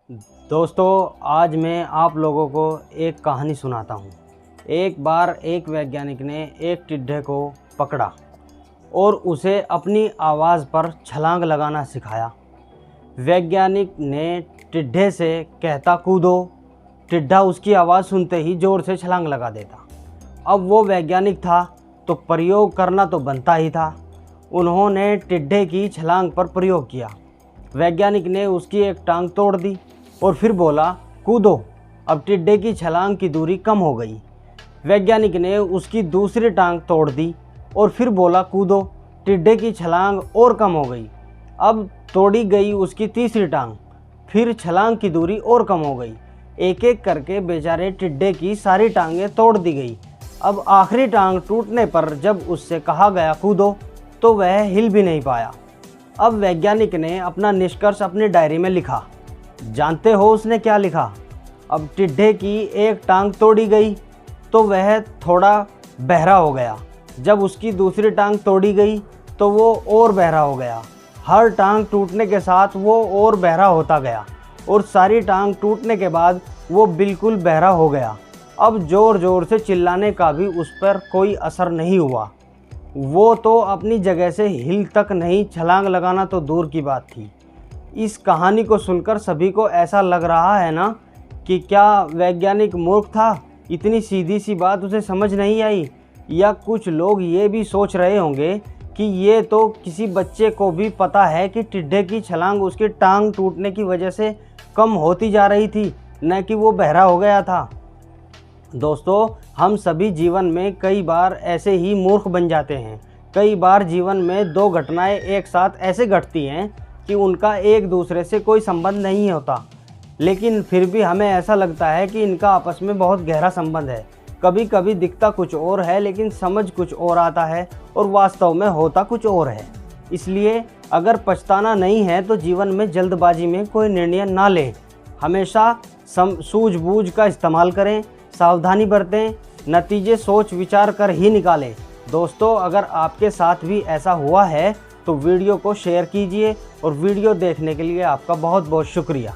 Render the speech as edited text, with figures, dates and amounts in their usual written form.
दोस्तों, आज मैं आप लोगों को एक कहानी सुनाता हूँ। एक बार एक वैज्ञानिक ने एक टिड्डे को पकड़ा और उसे अपनी आवाज़ पर छलांग लगाना सिखाया। वैज्ञानिक ने टिड्डे से कहता कूदो, टिड्डा उसकी आवाज़ सुनते ही ज़ोर से छलांग लगा देता। अब वो वैज्ञानिक था तो प्रयोग करना तो बनता ही था। उन्होंने टिड्डे की छलांग पर प्रयोग किया। वैज्ञानिक ने उसकी एक टांग तोड़ दी और फिर बोला कूदो। अब टिड्डे की छलांग की दूरी कम हो गई। वैज्ञानिक ने उसकी दूसरी टांग तोड़ दी और फिर बोला कूदो। टिड्डे की छलांग और कम हो गई। अब तोड़ी गई उसकी तीसरी टांग, फिर छलांग की दूरी और कम हो गई। एक एक करके बेचारे टिड्डे की सारी टांगें तोड़ दी गई। अब आखिरी टांग टूटने पर जब उससे कहा गया कूदो तो वह हिल भी नहीं पाया। अब वैज्ञानिक ने अपना निष्कर्ष अपनी डायरी में लिखा। जानते हो उसने क्या लिखा? अब टिड्डे की एक टांग तोड़ी गई तो वह थोड़ा बहरा हो गया। जब उसकी दूसरी टांग तोड़ी गई तो वो और बहरा हो गया। हर टांग टूटने के साथ वो और बहरा होता गया और सारी टांग टूटने के बाद वो बिल्कुल बहरा हो गया। अब ज़ोर ज़ोर से चिल्लाने का भी उस पर कोई असर नहीं हुआ। वो तो अपनी जगह से हिल तक नहीं, छलांग लगाना तो दूर की बात थी। इस कहानी को सुनकर सभी को ऐसा लग रहा है ना कि क्या वैज्ञानिक मूर्ख था, इतनी सीधी सी बात उसे समझ नहीं आई। या कुछ लोग ये भी सोच रहे होंगे कि ये तो किसी बच्चे को भी पता है कि टिड्डे की छलांग उसकी टांग टूटने की वजह से कम होती जा रही थी, न कि वो बहरा हो गया था। दोस्तों, हम सभी जीवन में कई बार ऐसे ही मूर्ख बन जाते हैं। कई बार जीवन में दो घटनाएं एक साथ ऐसे घटती हैं कि उनका एक दूसरे से कोई संबंध नहीं होता, लेकिन फिर भी हमें ऐसा लगता है कि इनका आपस में बहुत गहरा संबंध है। कभी कभी दिखता कुछ और है लेकिन समझ कुछ और आता है और वास्तव में होता कुछ और है। इसलिए अगर पछताना नहीं है तो जीवन में जल्दबाजी में कोई निर्णय ना लें। हमेशा सूझबूझ का इस्तेमाल करें, सावधानी बरतें, नतीजे सोच विचार कर ही निकालें। दोस्तों, अगर आपके साथ भी ऐसा हुआ है तो वीडियो को शेयर कीजिए और वीडियो देखने के लिए आपका बहुत बहुत शुक्रिया।